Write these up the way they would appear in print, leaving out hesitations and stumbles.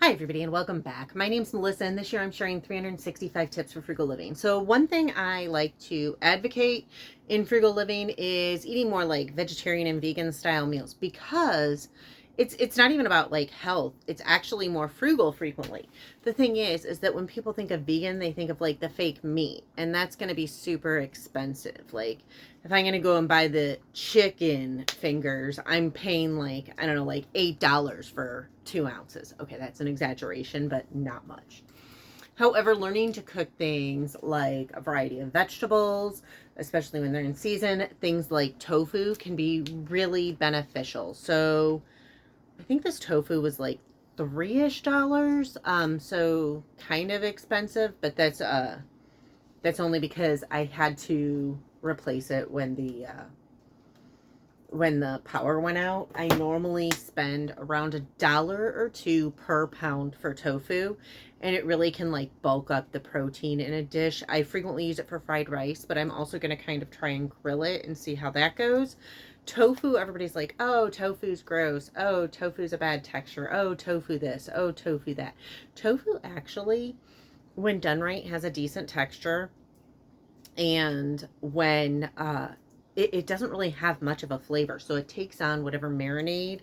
Hi everybody and welcome back. My name's Melissa and this year I'm sharing 365 tips for frugal living. So one thing I like to advocate in frugal living is eating more like vegetarian and vegan style meals because it's not even about like health. It's actually more frugal frequently. The thing is that when people think of vegan, they think of like the fake meat, and that's going to be super expensive. Like if I'm going to go and buy the chicken fingers, I'm paying like, I don't know, like $8 for 2 ounces. Okay, that's an exaggeration, but not much. However, learning to cook things like a variety of vegetables, especially when they're in season, things like tofu can be really beneficial. So I think this tofu was like $3-ish. So kind of expensive, but that's only because I had to replace it when the power went out. I normally spend around $1 or $2 per pound for tofu, and it really can like bulk up the protein in a dish. I frequently use it for fried rice, but I'm also going to kind of try and grill it and see how that goes. Tofu, everybody's like, oh, tofu's gross. Oh, tofu's a bad texture. Oh, tofu this. Oh, tofu that. Tofu actually, when done right, has a decent texture. And when it doesn't really have much of a flavor, so it takes on whatever marinade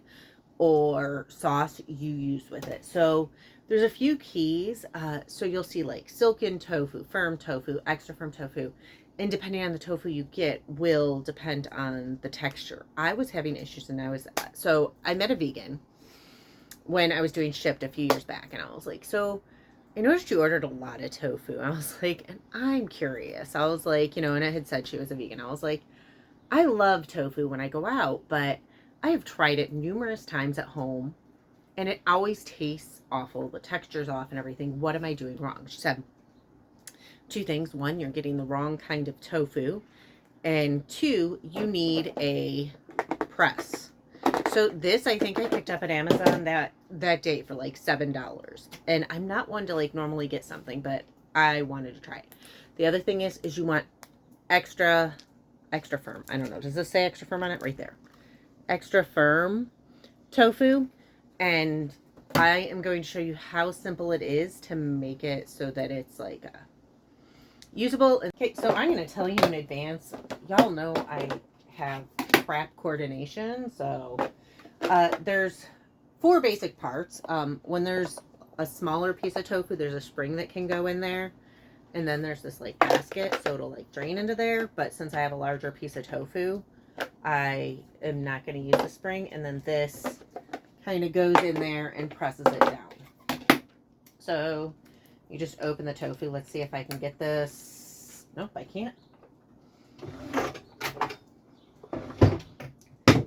or sauce you use with it. So there's a few keys. So you'll see like silken tofu, firm tofu, extra firm tofu, and depending on the tofu you get will depend on the texture. I was having issues, and I met a vegan when I was doing Shipped a few years back, and I was like, so I noticed you ordered a lot of tofu. I was like, and I'm curious. I was like, and it had said she was a vegan. I was like, I love tofu when I go out, but I have tried it numerous times at home and it always tastes awful. The texture's off and everything. What am I doing wrong? She said, 2 things. 1, you're getting the wrong kind of tofu. And 2, you need a press. So this, I think I picked up at Amazon that day for like $7. And I'm not one to like normally get something, but I wanted to try it. The other thing is you want extra firm. I don't know. Does this say extra firm on it? Right there. Extra firm tofu. And I am going to show you how simple it is to make it so that it's like usable. Okay, so I'm going to tell you in advance. Y'all know I have crap coordination, so there's 4 basic parts. When there's a smaller piece of tofu, there's a spring that can go in there. And then there's this like basket, so it'll like drain into there. But since I have a larger piece of tofu, I am not going to use the spring. And then this kind of goes in there and presses it down. So you just open the tofu. Let's see if I can get this. Nope, I can't.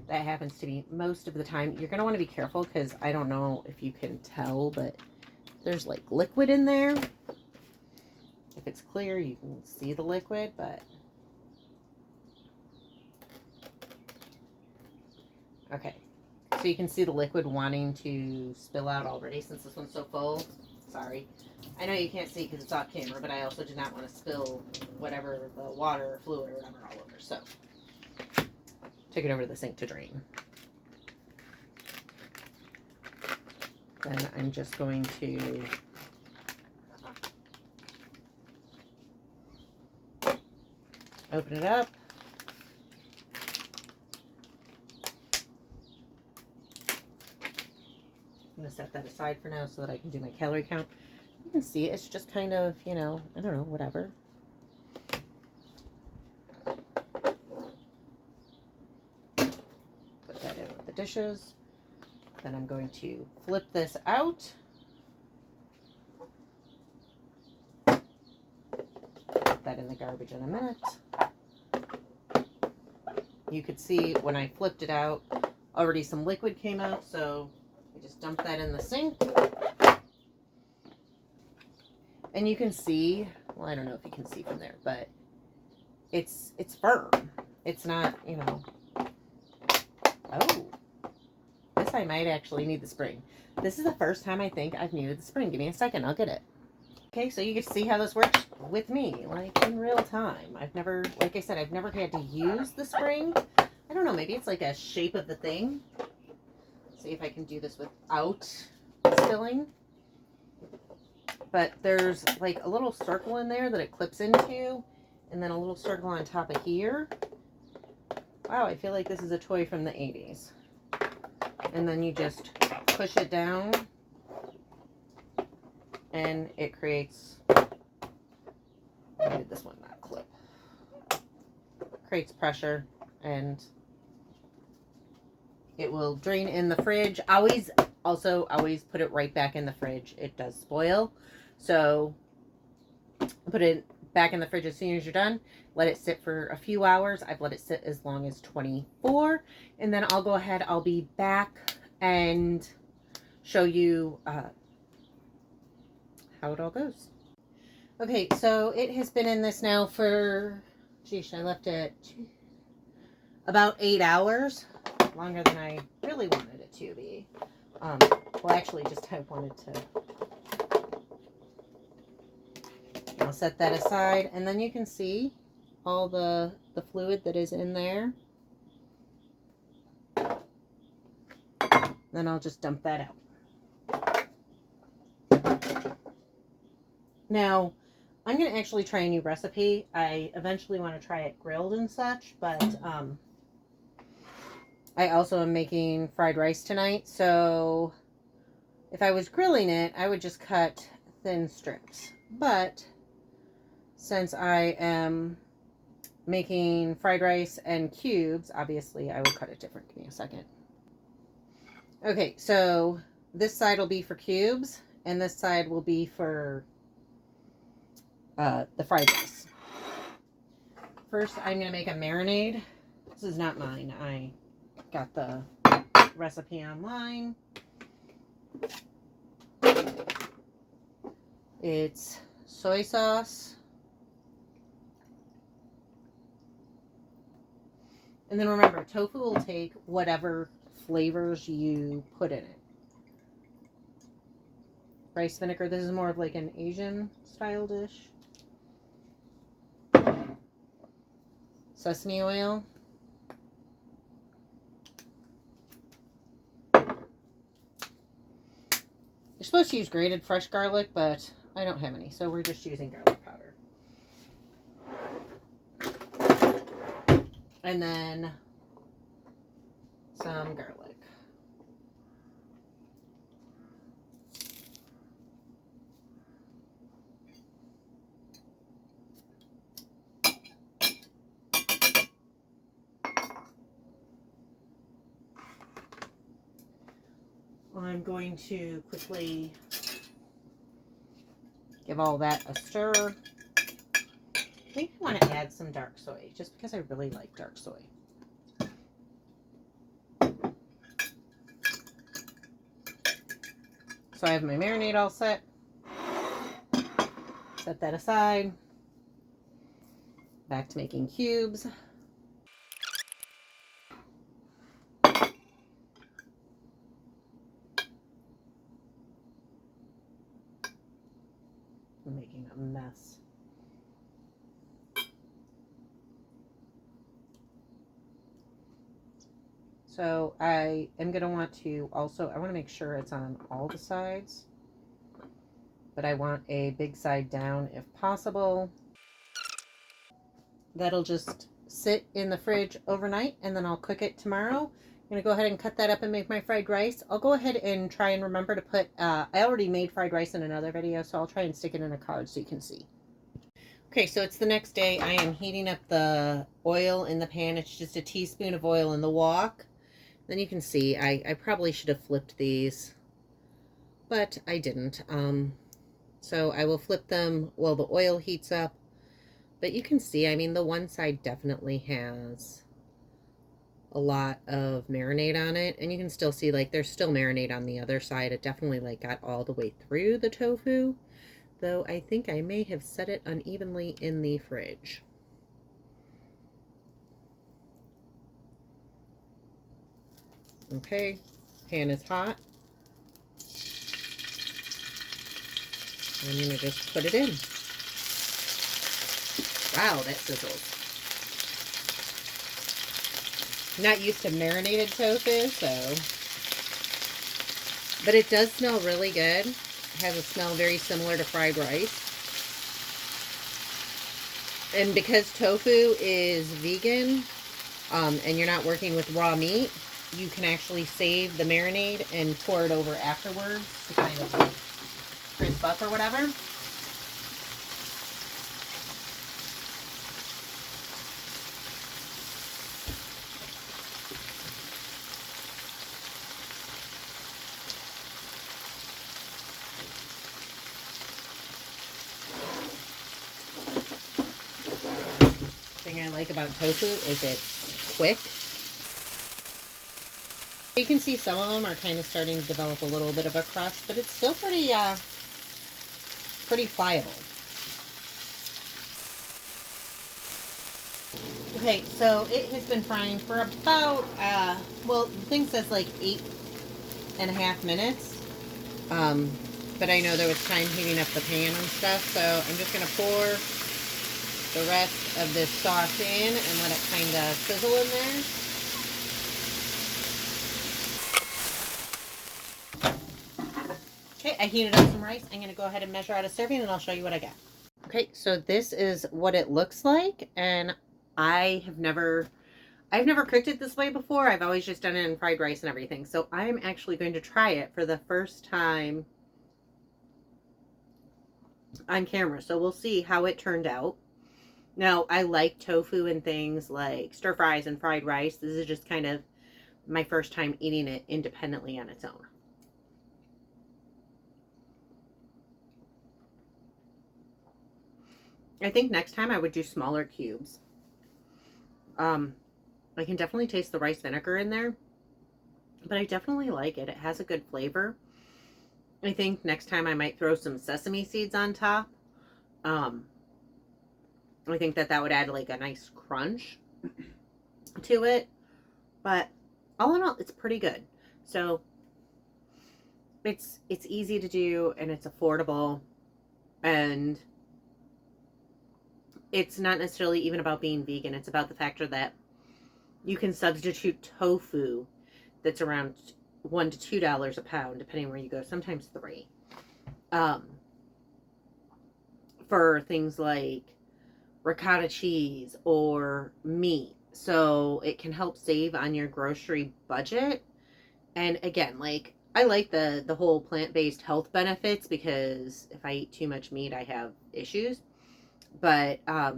That happens to me most of the time. You're going to want to be careful because I don't know if you can tell, but there's like liquid in there. If it's clear, you can see the liquid, but okay. So you can see the liquid wanting to spill out already since this one's so full. Sorry. I know you can't see because it's off camera, but I also do not want to spill whatever the water or fluid or whatever all over. So take it over to the sink to drain. Then I'm just going to open it up. I'm going to set that aside for now so that I can do my calorie count. You can see it's just kind of, I don't know, whatever. Put that in with the dishes. Then I'm going to flip this out. Put that in the garbage in a minute. You could see when I flipped it out, already some liquid came out, so I just dumped that in the sink. And you can see, well, I don't know if you can see from there, but it's firm. It's not, oh, this I might actually need the spring. This is the first time I think I've needed the spring. Give me a second, I'll get it. Okay, so you can see how this works with me, like in real time. I've never, like I said, I've never had to use the spring. I don't know, maybe it's like a shape of the thing. See if I can do this without spilling. but there's like a little circle in there that it clips into, and then a little circle on top of here. Wow, I feel like this is a toy from the 80s. And then you just push it down, and it creates, why did this one not clip? Creates pressure, and it will drain in the fridge. Always put it right back in the fridge. It does spoil. So put it back in the fridge as soon as you're done. Let it sit for a few hours. I've let it sit as long as 24. And then I'll go ahead. I'll be back and show you how it all goes. Okay, so it has been in this now for, geez, I left it about 8 hours. Longer than I really wanted it to be. Well, actually, just I wanted to. I'll set that aside, and then you can see all the fluid that is in there. Then I'll just dump that out. Now, I'm going to actually try a new recipe. I eventually want to try it grilled and such, but I also am making fried rice tonight, so if I was grilling it, I would just cut thin strips. But since I am making fried rice and cubes, obviously I will cut it different. Give me a second. Okay, so this side will be for cubes, and this side will be for the fried rice. First, I'm going to make a marinade. This is not mine. I got the recipe online. It's soy sauce. And then remember, tofu will take whatever flavors you put in it. Rice vinegar. This is more of like an Asian style dish. Sesame oil. You're supposed to use grated fresh garlic, but I don't have any, so we're just using garlic powder. And then some garlic. I'm going to quickly give all that a stir. I think I want to add some dark soy, just because I really like dark soy. So I have my marinade all set. Set that aside. Back to making cubes. I'm making a mess. So I am going to want to also, I want to make sure it's on all the sides, but I want a big side down if possible. That'll just sit in the fridge overnight, and then I'll cook it tomorrow. I'm going to go ahead and cut that up and make my fried rice. I'll go ahead and try and remember to put, I already made fried rice in another video, so I'll try and stick it in a card so you can see. Okay, so it's the next day. I am heating up the oil in the pan. It's just a teaspoon of oil in the wok. Then you can see, I probably should have flipped these, but I didn't. So I will flip them while the oil heats up. But you can see, I mean, the one side definitely has a lot of marinade on it. And you can still see, like, there's still marinade on the other side. It definitely, like, got all the way through the tofu. Though I think I may have set it unevenly in the fridge. Okay, pan is hot. I'm going to just put it in. Wow, that sizzles. I'm not used to marinated tofu, so. But it does smell really good. has a smell very similar to fried rice. And because tofu is vegan, and you're not working with raw meat, you can actually save the marinade and pour it over afterwards to kind of like crisp up or whatever. The thing I like about tofu is it's quick. You can see some of them are kind of starting to develop a little bit of a crust, but it's still pretty pliable. Okay, so it has been frying for about, well, the thing says like 8.5 minutes. But I know there was time heating up the pan and stuff, so I'm just going to pour the rest of this sauce in and let it kind of sizzle in there. Okay, I heated up some rice. I'm going to go ahead and measure out a serving and I'll show you what I got. Okay, so this is what it looks like, and I've never cooked it this way before. I've always just done it in fried rice and everything. So I'm actually going to try it for the first time on camera. So we'll see how it turned out. Now, I like tofu and things like stir fries and fried rice. This is just kind of my first time eating it independently on its own. I think next time I would do smaller cubes. I can definitely taste the rice vinegar in there, but I definitely like it. It has a good flavor. I think next time I might throw some sesame seeds on top. I think that would add like a nice crunch to it. But all in all, it's pretty good. So it's easy to do and it's affordable, and it's not necessarily even about being vegan. It's about the factor that you can substitute tofu that's around $1 to $2 a pound, depending where you go, sometimes $3, for things like ricotta cheese or meat. So it can help save on your grocery budget. And again, like, I like the whole plant-based health benefits, because if I eat too much meat, I have issues. But I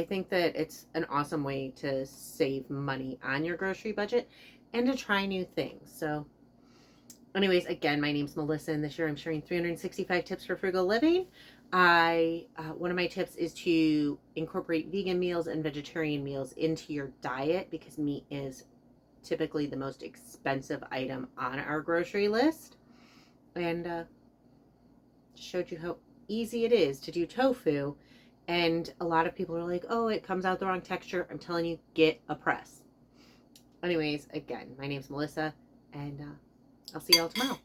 think that it's an awesome way to save money on your grocery budget and to try new things. So anyways, again, my name's Melissa, and this year I'm sharing 365 tips for frugal living. One of my tips is to incorporate vegan meals and vegetarian meals into your diet, because meat is typically the most expensive item on our grocery list. And showed you how easy it is to do tofu. And a lot of people are like, oh, it comes out the wrong texture. I'm telling you, get a press. Anyways, again, my name's Melissa, and I'll see y'all tomorrow.